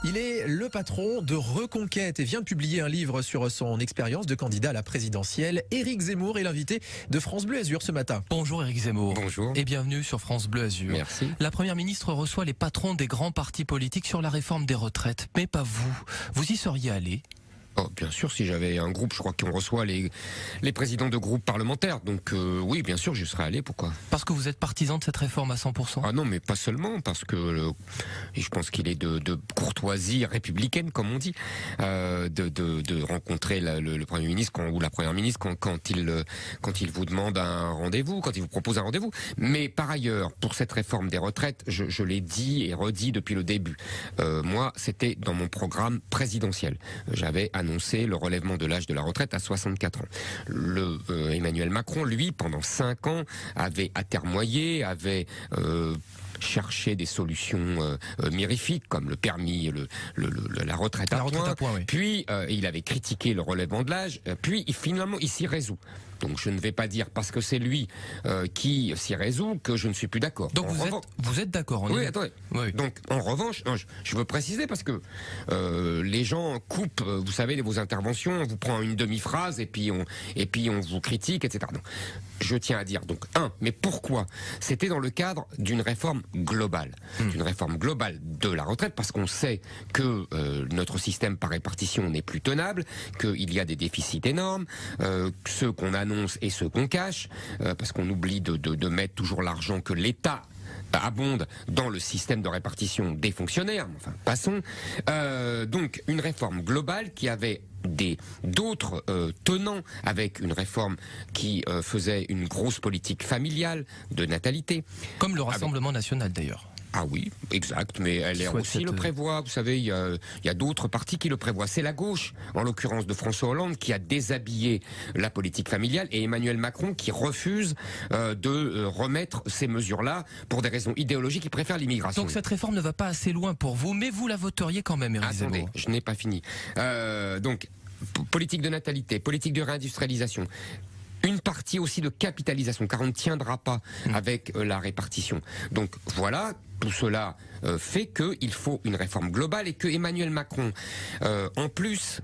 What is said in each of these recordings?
Il est le patron de Reconquête et vient de publier un livre sur son expérience de candidat à la présidentielle. Éric Zemmour est l'invité de France Bleu Azur ce matin. Bonjour Éric Zemmour. Bonjour. Et bienvenue sur France Bleu Azur. Merci. La Première ministre reçoit les patrons des grands partis politiques sur la réforme des retraites. Mais pas vous. Vous y seriez allé ? Oh, bien sûr, si j'avais un groupe, je crois qu'on reçoit les présidents de groupes parlementaires. Donc oui, bien sûr, j'y serais allé. Pourquoi ? Parce que vous êtes partisan de cette réforme à 100%. Ah non, mais pas seulement, parce que et je pense qu'il est de courtoisie républicaine, comme on dit, de rencontrer le Premier ministre ou la Première ministre quand il vous demande un rendez-vous, quand il vous propose un rendez-vous. Mais par ailleurs, pour cette réforme des retraites, je l'ai dit et redit depuis le début. Moi, c'était dans mon programme présidentiel. J'avais annoncé le relèvement de l'âge de la retraite à 64 ans. Emmanuel Macron, lui, pendant 5 ans, avait atermoyé, avait cherché des solutions mirifiques comme le permis, la retraite à point. Oui. Puis il avait critiqué le relèvement de l'âge. Puis finalement, il s'y résout. Donc je ne vais pas dire parce que c'est lui qui s'y résout que je ne suis plus d'accord. Donc vous êtes d'accord? Oui, attendez. Oui. Donc en revanche, je veux préciser parce que les gens coupent, vous savez, vos interventions, on vous prend une demi-phrase et puis on vous critique, etc. Donc, je tiens à dire, mais pourquoi? C'était dans le cadre d'une réforme globale, d'une réforme globale de la retraite, parce qu'on sait que notre système par répartition n'est plus tenable, qu'il y a des déficits énormes, ceux qu'on annonce et ceux qu'on cache, parce qu'on oublie de mettre toujours l'argent que l'État abonde dans le système de répartition des fonctionnaires. Enfin, passons. Donc, une réforme globale qui avait d'autres tenants, avec une réforme qui faisait une grosse politique familiale de natalité. Comme le Rassemblement national d'ailleurs. Ah oui, exact, mais elle aussi le prévoit. Vous savez, il y a d'autres partis qui le prévoient. C'est la gauche, en l'occurrence de François Hollande, qui a déshabillé la politique familiale, et Emmanuel Macron qui refuse de remettre ces mesures-là pour des raisons idéologiques. Il préfère l'immigration. Donc cette réforme ne va pas assez loin pour vous, mais vous la voteriez quand même, Éric Zemmour. Attendez, je n'ai pas fini. Donc, politique de natalité, politique de réindustrialisation. Une partie aussi de capitalisation, car on ne tiendra pas avec la répartition. Donc voilà, tout cela fait qu'il faut une réforme globale et que Emmanuel Macron, en plus,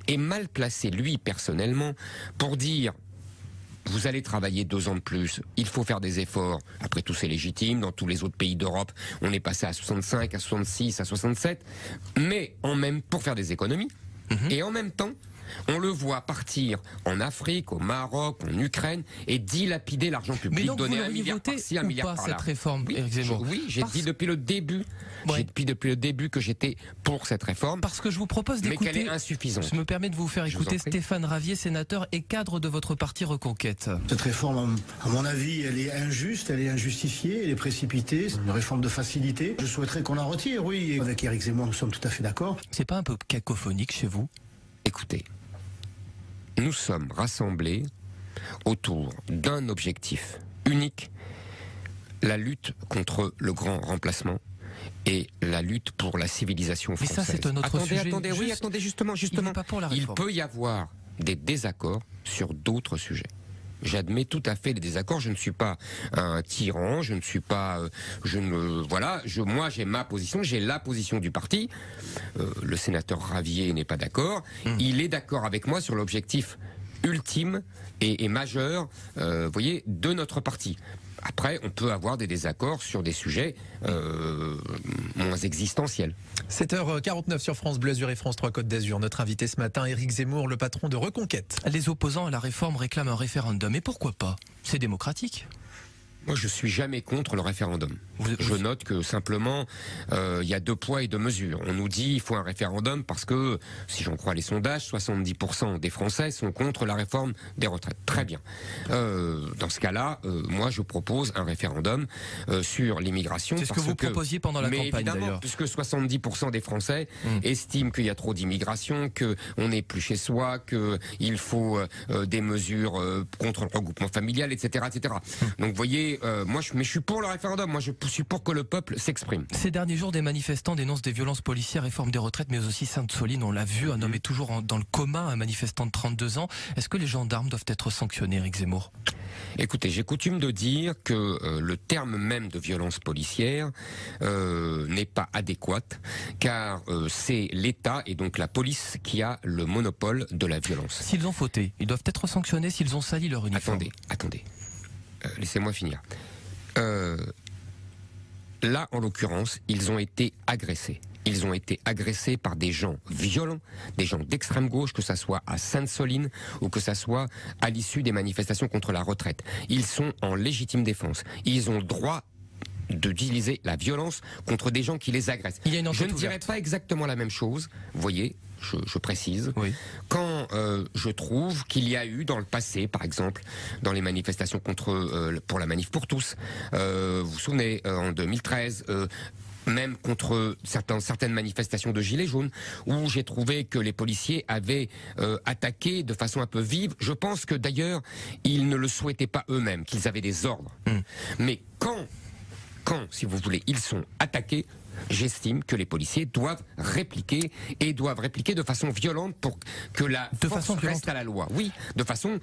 est mal placé, lui, personnellement, pour dire... Vous allez travailler 2 ans de plus, il faut faire des efforts. Après tout, c'est légitime. Dans tous les autres pays d'Europe, on est passé à 65, à 66, à 67. Mais pour faire des économies. Et en même temps, on le voit partir en Afrique, au Maroc, en Ukraine et dilapider l'argent public, donner 1 milliard par-ci, 1 milliard par-là. Cette réforme, Éric Zemmour. Oui, j'ai dit depuis le début. J'ai dit depuis le début que j'étais pour cette réforme. Parce que je vous propose d'écouter. Mais qu'elle est insuffisante. Je me permets de vous faire écouter Stéphane Ravier, sénateur et cadre de votre parti Reconquête. Cette réforme, à mon avis, elle est injuste, elle est injustifiée, elle est précipitée. C'est une réforme de facilité. Je souhaiterais qu'on la retire, oui. Et avec Éric Zemmour, nous sommes tout à fait d'accord. C'est pas un peu cacophonique chez vous? Écoutez. Nous sommes rassemblés autour d'un objectif unique, la lutte contre le grand remplacement et la lutte pour la civilisation française. Mais ça, c'est un autre sujet. Attendez, justement. Pas pour la réforme. Il peut y avoir des désaccords sur d'autres sujets. J'admets tout à fait les désaccords. Je ne suis pas un tyran. Je ne suis pas. Moi, j'ai ma position. J'ai la position du parti. Le sénateur Ravier n'est pas d'accord. Il est d'accord avec moi sur l'objectif ultime et majeur, de notre parti. Après, on peut avoir des désaccords sur des sujets moins existentiels. 7h49 sur France Bleu Azur et France 3 Côte d'Azur. Notre invité ce matin, Éric Zemmour, le patron de Reconquête. Les opposants à la réforme réclament un référendum. Et pourquoi pas? C'est démocratique. Moi, je suis jamais contre le référendum. Je note que simplement, il y a 2 poids et 2 mesures. On nous dit il faut un référendum parce que, si j'en crois les sondages, 70% des Français sont contre la réforme des retraites. Très bien. Dans ce cas-là, moi, je propose un référendum sur l'immigration. C'est ce que vous proposiez pendant la campagne, d'ailleurs. Puisque 70% des Français estiment qu'il y a trop d'immigration, qu'on n'est plus chez soi, qu'il faut des mesures contre le regroupement familial, etc., etc. Donc, vous voyez, je suis pour le référendum. Moi, je suis pour que le peuple s'exprime. Ces derniers jours, des manifestants dénoncent des violences policières, réforme des retraites, mais aussi Sainte-Soline, on l'a vu, un homme est toujours dans le coma, un manifestant de 32 ans. Est-ce que les gendarmes doivent être sanctionnés, Éric Zemmour? Écoutez, j'ai coutume de dire que le terme même de violence policière n'est pas adéquat, car c'est l'État et donc la police qui a le monopole de la violence. S'ils ont fauté, ils doivent être sanctionnés s'ils ont sali leur uniforme. Attendez. Laissez-moi finir. Là, en l'occurrence, ils ont été agressés. Ils ont été agressés par des gens violents, des gens d'extrême gauche, que ça soit à Sainte-Soline ou que ça soit à l'issue des manifestations contre la retraite. Ils sont en légitime défense. Ils ont le droit d'utiliser la violence contre des gens qui les agressent. Il y a une enquête Je ne dirais ouverte. pas exactement la même chose, vous voyez, je précise, Oui. quand je trouve qu'il y a eu dans le passé, par exemple, dans les manifestations pour la manif pour tous, vous vous souvenez, en 2013, même contre certaines manifestations de gilets jaunes, où j'ai trouvé que les policiers avaient attaqué de façon un peu vive. Je pense que d'ailleurs, ils ne le souhaitaient pas eux-mêmes, qu'ils avaient des ordres. Mais quand, si vous voulez, ils sont attaqués, j'estime que les policiers doivent répliquer et doivent répliquer de façon violente pour que la force reste à la loi. Oui, de façon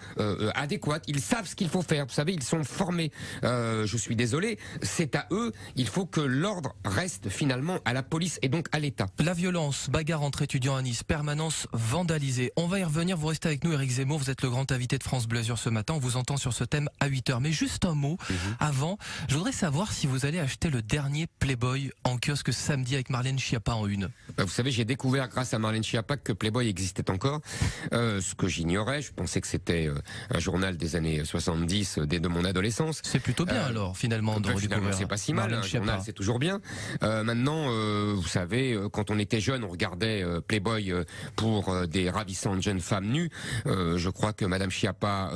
adéquate. Ils savent ce qu'il faut faire. Vous savez, ils sont formés. Je suis désolé, c'est à eux. Il faut que l'ordre reste finalement à la police et donc à l'État. La violence, bagarre entre étudiants à Nice, permanence vandalisée. On va y revenir. Vous restez avec nous, Éric Zemmour. Vous êtes le grand invité de France Bleu Azur ce matin. On vous entend sur ce thème à 8h. Mais juste un mot avant. Je voudrais savoir si vous allez acheter le dernier Playboy en kiosque samedi avec Marlène Schiappa en une. Vous savez, j'ai découvert grâce à Marlène Schiappa que Playboy existait encore, ce que j'ignorais. Je pensais que c'était un journal des années 70, dès de mon adolescence. C'est plutôt bien alors, finalement, de redécouvrir. C'est pas si mal, un journal c'est toujours bien. Maintenant, vous savez, quand on était jeune, on regardait Playboy pour des ravissantes jeunes femmes nues. Je crois que Madame Schiappa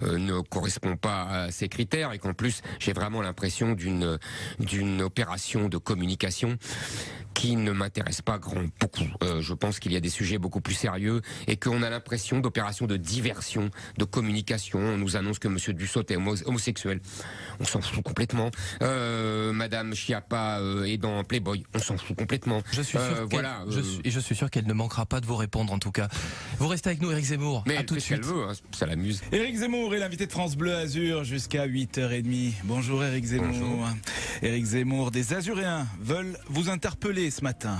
ne correspond pas à ces critères et qu'en plus, j'ai vraiment l'impression d'une opération de communication qui ne m'intéresse pas beaucoup. Je pense qu'il y a des sujets beaucoup plus sérieux et qu'on a l'impression d'opérations de diversion, de communication. On nous annonce que Monsieur Dussopt est homosexuel. On s'en fout complètement. Madame Schiappa est dans Playboy. On s'en fout complètement. Je suis sûr je suis sûr qu'elle ne manquera pas de vous répondre en tout cas. vous restez avec nous, Éric Zemmour. Mais à elle tout de fait ce suite. qu'elle veut, hein, ça l'amuse. Éric Zemmour est l'invité de France Bleu Azur jusqu'à 8h30. Bonjour Éric Zemmour. Bonjour. Éric Zemmour, des Azuréens veulent vous interpeller ce matin.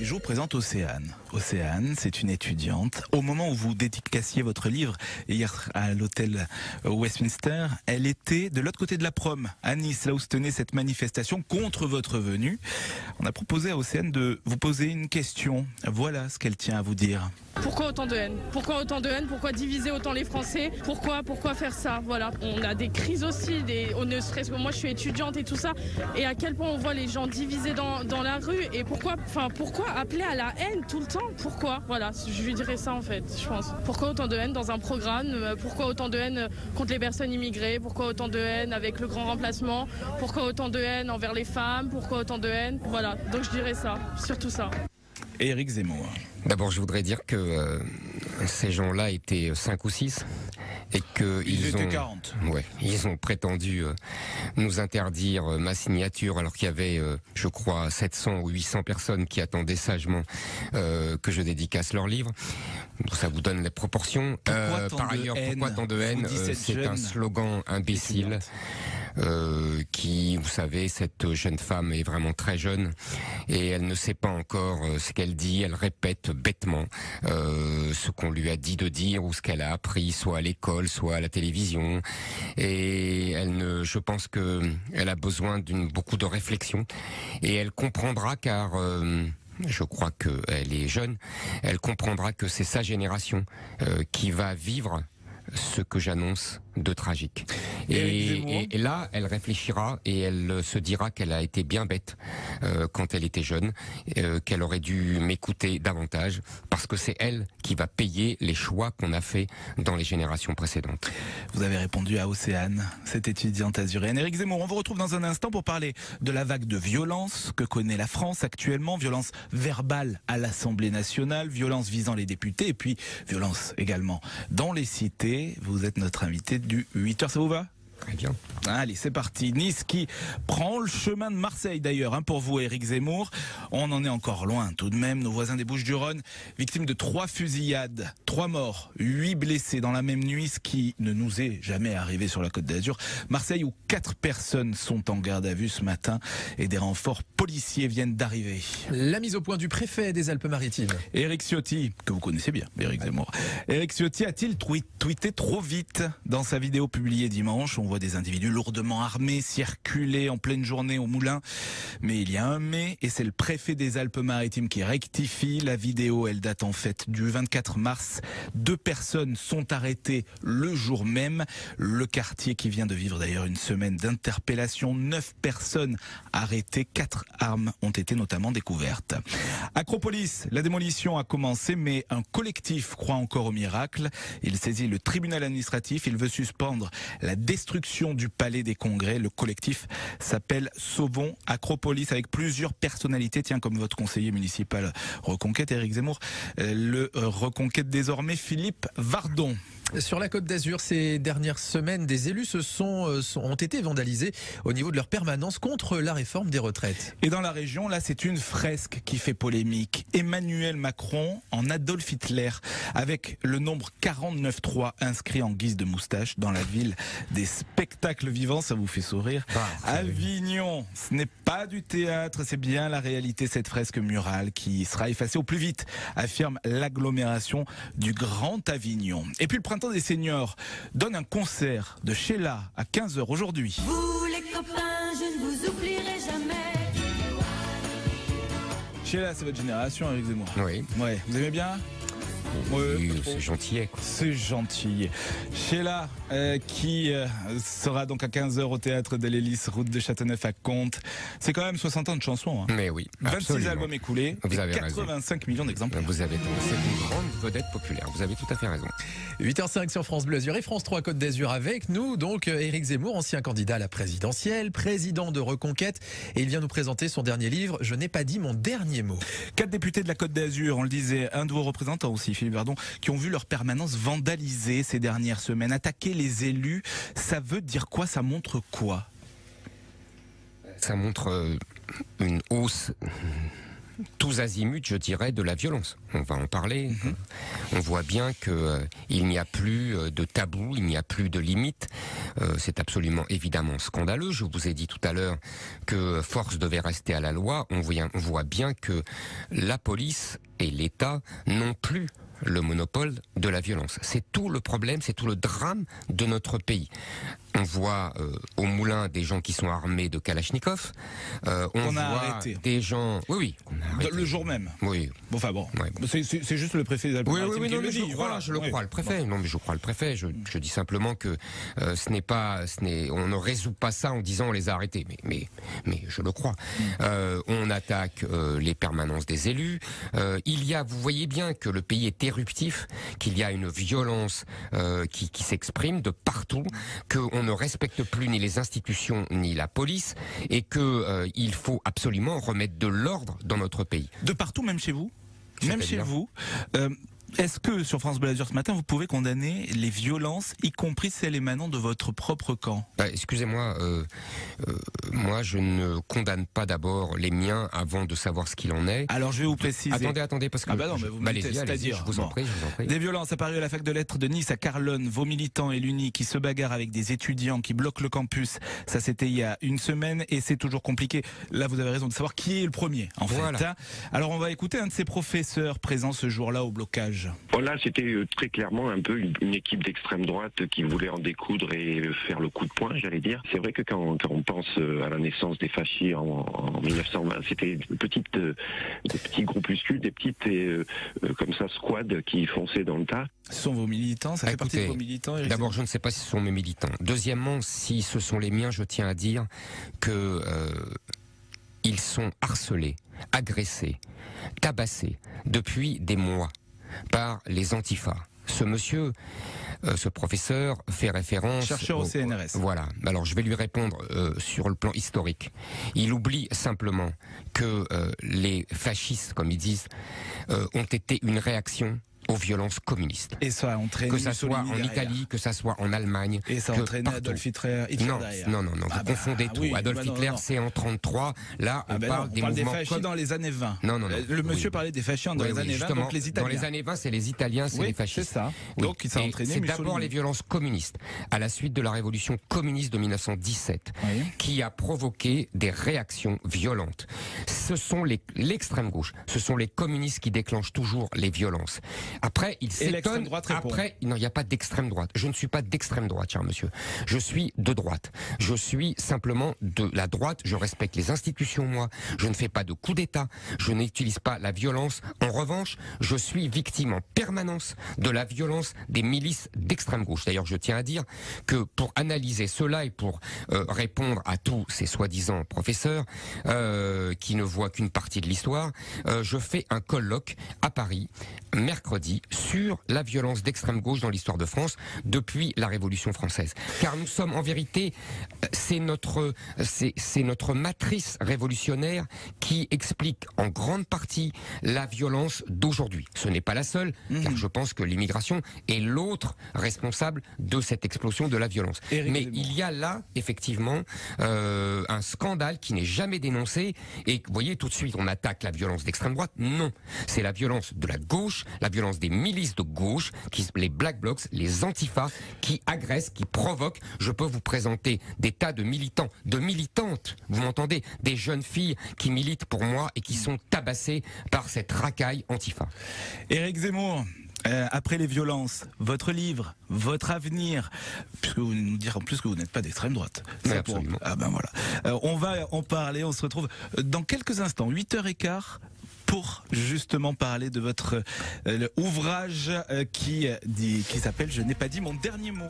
Je vous présente Océane. Océane, c'est une étudiante. Au moment où vous dédicaciez votre livre hier à l'hôtel Westminster, elle était de l'autre côté de la prom, à Nice, là où se tenait cette manifestation contre votre venue. On a proposé à Océane de vous poser une question. Voilà ce qu'elle tient à vous dire. Pourquoi autant de haine? Pourquoi autant de haine? Pourquoi diviser autant les Français? Pourquoi faire ça? Voilà. On a des crises aussi, ne serait-ce que moi je suis étudiante et tout ça, et à quel point on voit les gens divisés dans la rue, et pourquoi appeler à la haine tout le temps? Pourquoi? Voilà, je lui dirais ça en fait, je pense. Pourquoi autant de haine dans un programme? Pourquoi autant de haine contre les personnes immigrées? Pourquoi autant de haine avec le grand remplacement? Pourquoi autant de haine envers les femmes? Pourquoi autant de haine? Voilà, donc je dirais ça, surtout ça. Éric Zemmour. D'abord, je voudrais dire que ces gens-là étaient 5 ou 6 et qu'ils étaient ont 40. Ouais, ils ont prétendu nous interdire ma signature alors qu'il y avait, je crois, 700 ou 800 personnes qui attendaient sagement que je dédicace leur livre. Donc, ça vous donne les proportions. Par ailleurs, pourquoi tant de haine? C'est un slogan imbécile. Qui, vous savez, cette jeune femme est vraiment très jeune et elle ne sait pas encore ce qu'elle dit. Elle répète bêtement ce qu'on lui a dit de dire ou ce qu'elle a appris, soit à l'école, soit à la télévision. Et je pense que elle a besoin beaucoup de réflexion et elle comprendra car je crois qu'elle est jeune. Elle comprendra que c'est sa génération qui va vivre ce que j'annonce de tragique. Et là, elle réfléchira et elle se dira qu'elle a été bien bête quand elle était jeune, qu'elle aurait dû m'écouter davantage, parce que c'est elle qui va payer les choix qu'on a fait dans les générations précédentes. Vous avez répondu à Océane, cette étudiante azuréenne. Éric Zemmour, on vous retrouve dans un instant pour parler de la vague de violence que connaît la France actuellement, violence verbale à l'Assemblée nationale, violence visant les députés et puis violence également dans les cités. Vous êtes notre invité du 8h, ça vous va ? Très bien. Allez, c'est parti. Nice qui prend le chemin de Marseille d'ailleurs, pour vous, Éric Zemmour. On en est encore loin tout de même. Nos voisins des Bouches-du-Rhône, victimes de 3 fusillades, 3 morts, 8 blessés dans la même nuit, ce qui ne nous est jamais arrivé sur la Côte d'Azur. Marseille où 4 personnes sont en garde à vue ce matin et des renforts policiers viennent d'arriver. La mise au point du préfet des Alpes-Maritimes. Éric Ciotti, que vous connaissez bien, Éric Zemmour. Éric Ciotti a-t-il tweeté trop vite dans sa vidéo publiée dimanche? On voit des individus lourdement armés circuler en pleine journée au Moulin. Mais il y a un mais, et c'est le préfet des Alpes-Maritimes qui rectifie. La vidéo, elle date en fait du 24 mars. 2 personnes sont arrêtées le jour même. Le quartier qui vient de vivre d'ailleurs une semaine d'interpellation. 9 personnes arrêtées, 4 armes ont été notamment découvertes. Acropolis, la démolition a commencé, mais un collectif croit encore au miracle. Il saisit le tribunal administratif. Il veut suspendre la destruction du palais des congrès. Le collectif s'appelle Sauvons Acropolis, avec plusieurs personnalités, tiens, comme votre conseiller municipal Reconquête, Éric Zemmour, le Reconquête désormais, Philippe Vardon. Sur la Côte d'Azur, ces dernières semaines, des élus ont été vandalisés au niveau de leur permanence contre la réforme des retraites. Et dans la région, là, c'est une fresque qui fait polémique. Emmanuel Macron en Adolf Hitler, avec le nombre 49.3 inscrit en guise de moustache dans la ville des spectacles vivants. Ça vous fait sourire. Avignon, ce n'est pas du théâtre, c'est bien la réalité, cette fresque murale qui sera effacée au plus vite, affirme l'agglomération du Grand Avignon. Et puis le Printemps des seniors donne un concert de Sheila à 15h aujourd'hui. Vous les copains, je ne vous oublierai jamais. Sheila, c'est votre génération, Éric Zemmour. Oui. Ouais, vous aimez bien? Oui, c'est gentil. C'est gentil. Sheila, qui sera donc à 15h au théâtre de l'Hélice, route de Châteauneuf à Comte. C'est quand même 60 ans de chansons. Mais oui, 26 absolument. albums écoulés, Vous avez 85 millions d'exemplaires. C'est une grande vedette populaire. Vous avez tout à fait raison. 8h05 sur France Bleu Azur et France 3 Côte d'Azur avec nous, donc Éric Zemmour, ancien candidat à la présidentielle, président de Reconquête, et il vient nous présenter son dernier livre, Je n'ai pas dit mon dernier mot. 4 députés de la Côte d'Azur, on le disait, un de vos représentants aussi, Philippe Vardon, qui ont vu leur permanence vandalisée ces dernières semaines. Attaquer les élus, ça veut dire quoi? Ça montre quoi? Ça montre une hausse tous azimuts, je dirais, de la violence. On va en parler. On voit bien que il n'y a plus de tabou, il n'y a plus de limites. C'est absolument évidemment scandaleux. Je vous ai dit tout à l'heure que force devait rester à la loi. On voit bien que la police et l'État n'ont plus le monopole de la violence. C'est tout le problème, c'est tout le drame de notre pays. On voit au Moulin des gens qui sont armés de Kalachnikov. On a voit arrêté. Des gens... Oui, on a arrêté. Le jour même. Oui. Enfin bon, Ouais. c'est juste le préfet des Alpes-Maritimes qui non, le mais dit. je le crois, le préfet. Non, mais je crois le préfet. Je dis simplement que on ne résout pas ça en disant on les a arrêtés. Mais je le crois. On attaque les permanences des élus. Vous voyez bien que le pays est éruptif, qu'il y a une violence qui s'exprime de partout, qu'on ne respecte plus ni les institutions ni la police, et qu'il faut absolument remettre de l'ordre dans notre pays. De partout, même chez vous? Même chez vous. Est-ce que sur France Bleu Azur ce matin, vous pouvez condamner les violences, y compris celles émanant de votre propre camp? Excusez-moi, moi je ne condamne pas d'abord les miens avant de savoir ce qu'il en est. Alors je vais vous préciser. Attendez, parce que... non, mais vous me dites, allez-y, je vous en prie. Des violences apparues à la fac de lettres de Nice à Carlonne, vos militants et l'UNI qui se bagarrent avec des étudiants qui bloquent le campus. Ça c'était il y a une semaine et c'est toujours compliqué. Là vous avez raison de savoir qui est le premier en fait. Alors on va écouter un de ces professeurs présents ce jour-là au blocage. Voilà, c'était très clairement un peu une équipe d'extrême droite qui voulait en découdre et faire le coup de poing, j'allais dire. C'est vrai que quand on pense à la naissance des fascistes en 1920, c'était des petits groupuscules, des petites comme ça squads qui fonçaient dans le tas. Ce sont vos militants, ça fait partie de vos militants, Éric? D'abord, je ne sais pas si ce sont mes militants. Deuxièmement, si ce sont les miens, je tiens à dire que ils sont harcelés, agressés, tabassés depuis des mois par les antifas. Ce monsieur, ce professeur fait référence... Chercheur au CNRS. Voilà. Alors je vais lui répondre sur le plan historique. Il oublie simplement que les fascistes, comme ils disent, ont été une réaction aux violences communistes. Et ça a entraîné que ça soit Mussolini en derrière. Italie, que ça soit en Allemagne. Et ça a entraîné partout. Adolf Hitler Non, derrière. non, vous confondez tout. oui, Adolf Hitler, non. c'est en 33. Là, on parle des mouvements fascistes dans les années 20. Non. Le monsieur parlait des fascistes dans les années 20, donc les Italiens. Dans les années 20, c'est les Italiens, c'est les fascistes. C'est ça. Oui. Donc ça a entraîné c'est Mussolini. d'abord les violences communistes, à la suite de la révolution communiste de 1917, Oui. qui a provoqué des réactions violentes. Ce sont l'extrême gauche, ce sont les communistes qui déclenchent toujours les violences. Après, ils l'extrême s'étonnent. droite répond. Après, non, il n'y a pas d'extrême droite. Je ne suis pas d'extrême droite, cher monsieur. Je suis de droite. Je suis simplement de la droite. Je respecte les institutions, moi. Je ne fais pas de coup d'État. Je n'utilise pas la violence. En revanche, je suis victime en permanence de la violence des milices d'extrême gauche. D'ailleurs, je tiens à dire que pour analyser cela et pour répondre à tous ces soi-disant professeurs qui ne voient qu'une partie de l'histoire, je fais un colloque à Paris mercredi sur la violence d'extrême gauche dans l'histoire de France depuis la Révolution française. Car nous sommes en vérité, c'est notre matrice révolutionnaire qui explique en grande partie la violence d'aujourd'hui. Ce n'est pas la seule, car je pense que l'immigration est l'autre responsable de cette explosion de la violence. Mais il y a là, effectivement, un scandale qui n'est jamais dénoncé. Et vous voyez, tout de suite, on attaque la violence d'extrême droite. Non, c'est la violence de la gauche, la violence des milices de gauche, les Black Blocs, les Antifas, qui agressent, qui provoquent. Je peux vous présenter des tas de militants, de militantes, vous m'entendez, des jeunes filles qui militent pour moi et qui sont tabassées par cette racaille Antifa. Éric Zemmour, après les violences, votre livre, votre avenir, puisque vous venez nous dire en plus que vous n'êtes pas d'extrême droite. Mais absolument. Ah ben voilà. On va en parler, on se retrouve dans quelques instants, 8h15, pour justement parler de votre ouvrage qui s'appelle « Je n'ai pas dit mon dernier mot ».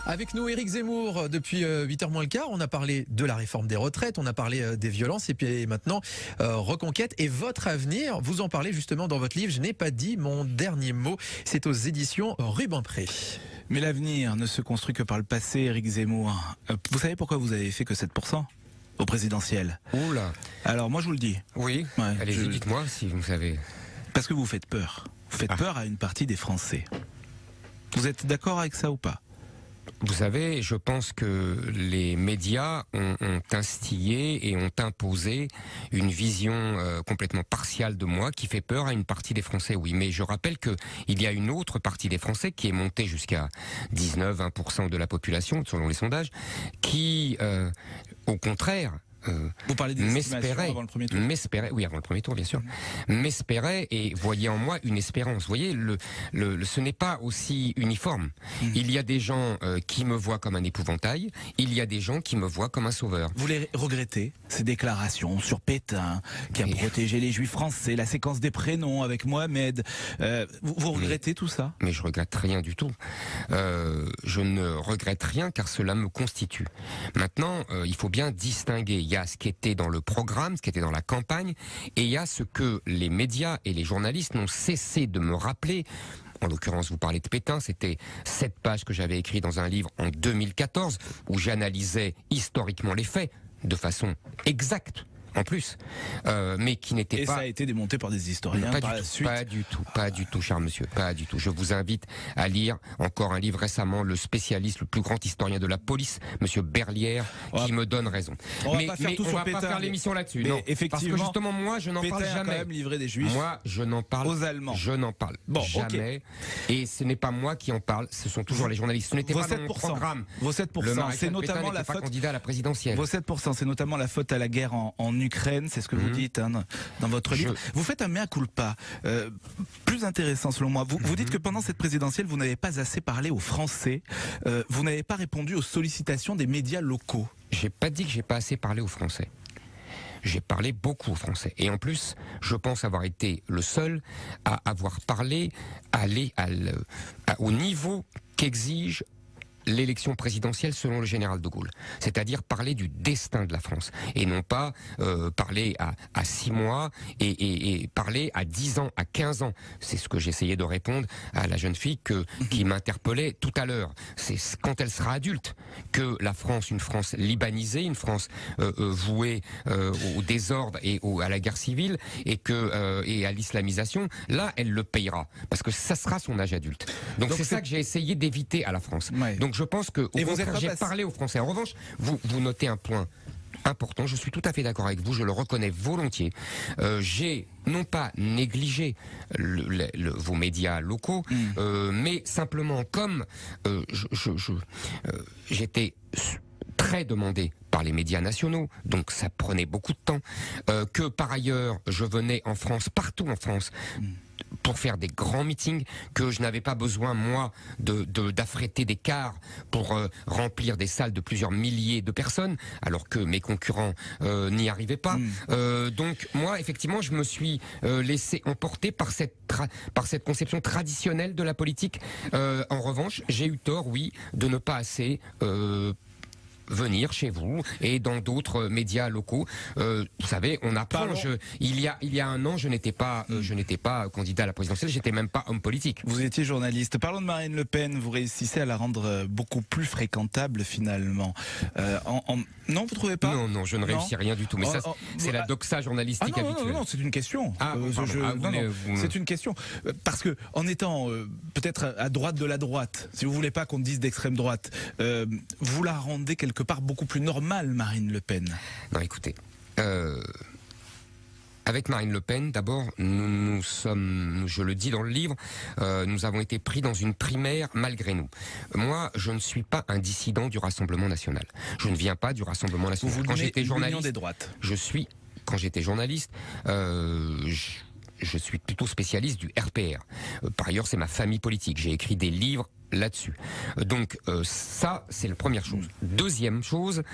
Avec nous, Éric Zemmour, depuis 8h moins le quart, on a parlé de la réforme des retraites, on a parlé des violences et puis maintenant Reconquête et votre avenir. Vous en parlez justement dans votre livre « Je n'ai pas dit mon dernier mot ». C'est aux éditions Rubempré. Mais l'avenir ne se construit que par le passé, Éric Zemmour. Vous savez pourquoi vous avez fait que 7% au présidentiel? Oula. Alors moi je vous le dis. Oui, Ouais, allez-y, dites-moi si vous savez. Parce que vous faites peur. Vous faites peur à une partie des Français. Vous êtes d'accord avec ça ou pas? Vous savez, je pense que les médias ont instillé et ont imposé une vision complètement partiale de moi qui fait peur à une partie des Français, oui. Mais je rappelle que il y a une autre partie des Français qui est montée jusqu'à 19-20% de la population, selon les sondages, qui, au contraire, vous parlez des estimations avant le premier tour. Oui, avant le premier tour, bien sûr. M'espérait et voyait en moi une espérance. Vous voyez, ce n'est pas aussi uniforme. Il y a des gens qui me voient comme un épouvantail, il y a des gens qui me voient comme un sauveur. Vous les regrettez, ces déclarations sur Pétain, qui a protégé les Juifs français, la séquence des prénoms avec Mohamed. Vous regrettez tout ça? Mais je regrette rien du tout. Je ne regrette rien car cela me constitue. Maintenant, il faut bien distinguer. Il y a ce qui était dans le programme, ce qui était dans la campagne, et il y a ce que les médias et les journalistes n'ont cessé de me rappeler. En l'occurrence, vous parlez de Pétain, c'était 7 pages que j'avais écrites dans un livre en 2014, où j'analysais historiquement les faits, de façon exacte. En plus, mais qui n'était pas... Et ça a été démonté par des historiens par la suite. Pas du tout, cher monsieur, pas du tout. Je vous invite à lire encore un livre récemment, le spécialiste, le plus grand historien de la police, monsieur Berlière, qui me donne raison. On va pas faire l'émission là-dessus. Mais Non, effectivement, parce que justement, moi, je n'en parle Pétain a jamais. quand même livré des Juifs. Moi, je n'en parle aux Allemands. Je n'en parle jamais. Et ce n'est pas moi qui en parle, ce sont toujours les journalistes. Ce n'était pas dans mon programme. Vos 7%, c'est notamment la faute. Candidat à la présidentielle. Vos 7%, c'est notamment la faute à la guerre en Ukraine. C'est ce que vous dites dans votre livre. Vous faites un mea culpa. Plus intéressant selon moi. Vous dites que pendant cette présidentielle, vous n'avez pas assez parlé aux Français. Vous n'avez pas répondu aux sollicitations des médias locaux. J'ai pas dit que j'ai pas assez parlé aux Français. J'ai parlé beaucoup aux Français. Et en plus, je pense avoir été le seul à avoir parlé au niveau qu'exige l'élection présidentielle selon le général de Gaulle, c'est-à-dire parler du destin de la France, et non pas parler à 6 mois et parler à 10 ans, à 15 ans. C'est ce que j'essayais de répondre à la jeune fille qui m'interpellait tout à l'heure. C'est quand elle sera adulte que la France, une France libanisée, une France vouée au désordre et à la guerre civile et à l'islamisation, là elle le payera, parce que ça sera son âge adulte. Donc c'est ça que j'ai essayé d'éviter à la France. Ouais. Donc je pense que j'ai parlé aux Français. En revanche, vous notez un point important, je suis tout à fait d'accord avec vous, je le reconnais volontiers. J'ai non pas négligé vos médias locaux, mais simplement comme j'étais très demandé par les médias nationaux, donc ça prenait beaucoup de temps, que par ailleurs je venais en France, partout en France, pour faire des grands meetings, que je n'avais pas besoin, moi, d'affréter des cars pour remplir des salles de plusieurs milliers de personnes, alors que mes concurrents n'y arrivaient pas. Donc moi, effectivement, je me suis laissé emporter par cette conception traditionnelle de la politique. En revanche, j'ai eu tort, oui, de ne pas assez venir chez vous et dans d'autres médias locaux. Vous savez, on apprend. Il y a un an, je n'étais pas candidat à la présidentielle, j'étais même pas homme politique. Vous étiez journaliste. Parlons de Marine Le Pen. Vous réussissez à la rendre beaucoup plus fréquentable finalement. Non, vous trouvez pas? Non, je ne réussis rien du tout. Mais ça, c'est la doxa journalistique habituelle. Non, c'est une question. C'est une question. Parce que en étant peut-être à droite de la droite, si vous voulez pas qu'on dise d'extrême droite, vous la rendez quelque part beaucoup plus normale, Marine Le Pen. Non, écoutez. Avec Marine Le Pen, d'abord, nous sommes, je le dis dans le livre, nous avons été pris dans une primaire malgré nous. Moi, je ne suis pas un dissident du Rassemblement national. Je ne viens pas du Rassemblement national. Quand j'étais journaliste, des droites. Quand j'étais journaliste, je suis plutôt spécialiste du RPR. Par ailleurs, c'est ma famille politique. J'ai écrit des livres là-dessus. Donc ça, c'est la première chose. Deuxième chose,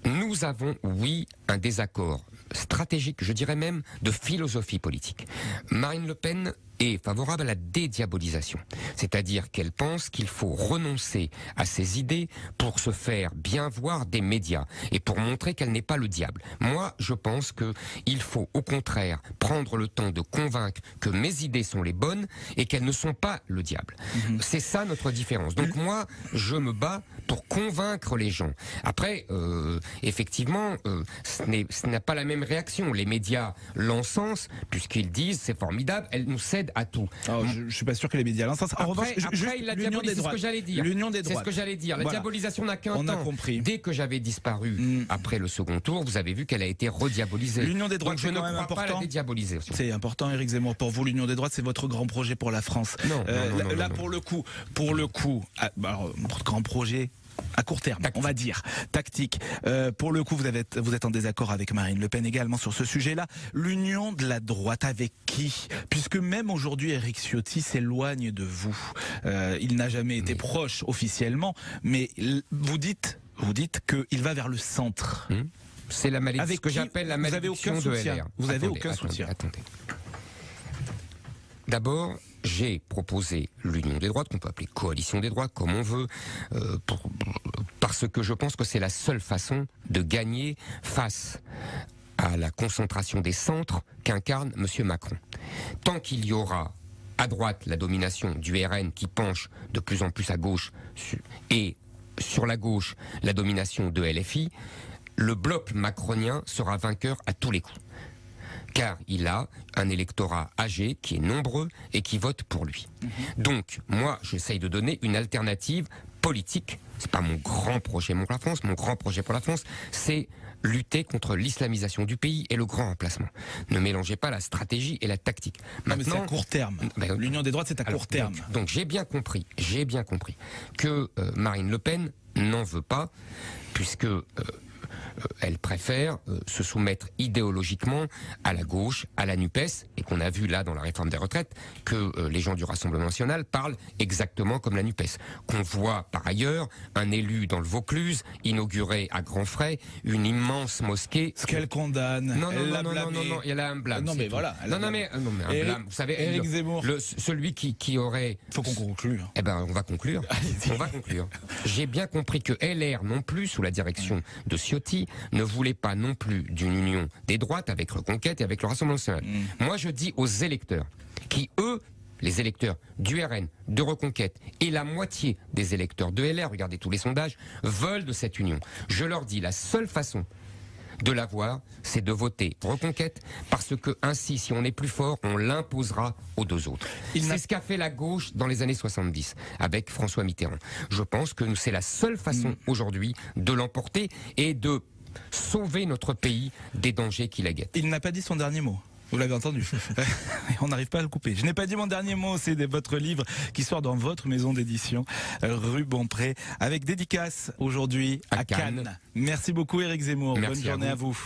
nous avons, oui, un désaccord stratégique, je dirais même de philosophie politique. Marine Le Pen est favorable à la dédiabolisation, c'est-à-dire qu'elle pense qu'il faut renoncer à ses idées pour se faire bien voir des médias et pour montrer qu'elle n'est pas le diable. Moi, je pense qu'il faut au contraire prendre le temps de convaincre que mes idées sont les bonnes et qu'elles ne sont pas le diable. C'est ça notre différence. Donc moi, je me bats pour convaincre les gens. Après, effectivement, ce n'est pas la même réaction. Les médias l'encensent puisqu'ils disent c'est formidable, elle nous cède à tout. Alors, je suis pas sûr que les médias l'encensent. En revanche, après il la diabolise, c'est ce que j'allais dire. L'union des droites. C'est ce que j'allais dire. La diabolisation n'a qu'un temps. On a compris. Dès que j'avais disparu après le second tour, vous avez vu qu'elle a été rediabolisée. L'union des droites, c'est quand même important. Pas la dédiaboliser. C'est important, Éric Zemmour. Pour vous, l'union des droites, c'est votre grand projet pour la France. Non. Là, pour le coup, votre grand projet. À court terme, on va dire, tactique. Pour le coup, vous êtes en désaccord avec Marine Le Pen également sur ce sujet-là. L'union de la droite, avec qui? Puisque même aujourd'hui, Éric Ciotti s'éloigne de vous. Il n'a jamais été proche officiellement, mais vous dites qu'il va vers le centre. C'est la malédiction, ce que j'appelle la malédiction de LR. Vous avez aucun soutien. Attendez. D'abord, j'ai proposé l'union des droites, qu'on peut appeler coalition des droites, comme on veut, parce que je pense que c'est la seule façon de gagner face à la concentration des centres qu'incarne M. Macron. Tant qu'il y aura à droite la domination du RN qui penche de plus en plus à gauche et sur la gauche la domination de LFI, le bloc macronien sera vainqueur à tous les coups. Car il a un électorat âgé qui est nombreux et qui vote pour lui. Donc, moi, j'essaye de donner une alternative politique. C'est pas mon grand projet pour la France. Mon grand projet pour la France, c'est lutter contre l'islamisation du pays et le grand remplacement. Ne mélangez pas la stratégie et la tactique. Maintenant, c'est à court terme. L'union des droites, c'est à court terme. Donc j'ai bien compris que Marine Le Pen n'en veut pas, puisque elle préfère se soumettre idéologiquement à la gauche, à la NUPES, et qu'on a vu là dans la réforme des retraites que les gens du Rassemblement national parlent exactement comme la NUPES. Qu'on voit par ailleurs un élu dans le Vaucluse inaugurer à grands frais une immense mosquée. Ce qu'elle condamne. Non, il y a un blâme. Non, mais voilà. Non, mais un blâme. Vous savez, Éric Zemmour. Celui qui aurait. Il faut qu'on conclue. Eh ben, on va conclure. On va conclure. J'ai bien compris que LR non plus, sous la direction de Ciotti, ne voulait pas non plus d'une union des droites avec Reconquête et avec le Rassemblement national. Moi, je dis aux électeurs qui, eux, les électeurs du RN, de Reconquête et la moitié des électeurs de LR, regardez tous les sondages, veulent de cette union. Je leur dis, la seule façon de l'avoir, c'est de voter Reconquête, parce que ainsi, si on est plus fort, on l'imposera aux deux autres. C'est ce qu'a fait la gauche dans les années 70 avec François Mitterrand. Je pense que c'est la seule façon aujourd'hui de l'emporter et de sauver notre pays des dangers qui la guettent. Il n'a pas dit son dernier mot. Vous l'avez entendu. On n'arrive pas à le couper. Je n'ai pas dit mon dernier mot, c'est votre livre qui sort dans votre maison d'édition, rue Bonpré, avec dédicace aujourd'hui à Cannes. Merci beaucoup Éric Zemmour. Merci. Bonne journée à vous.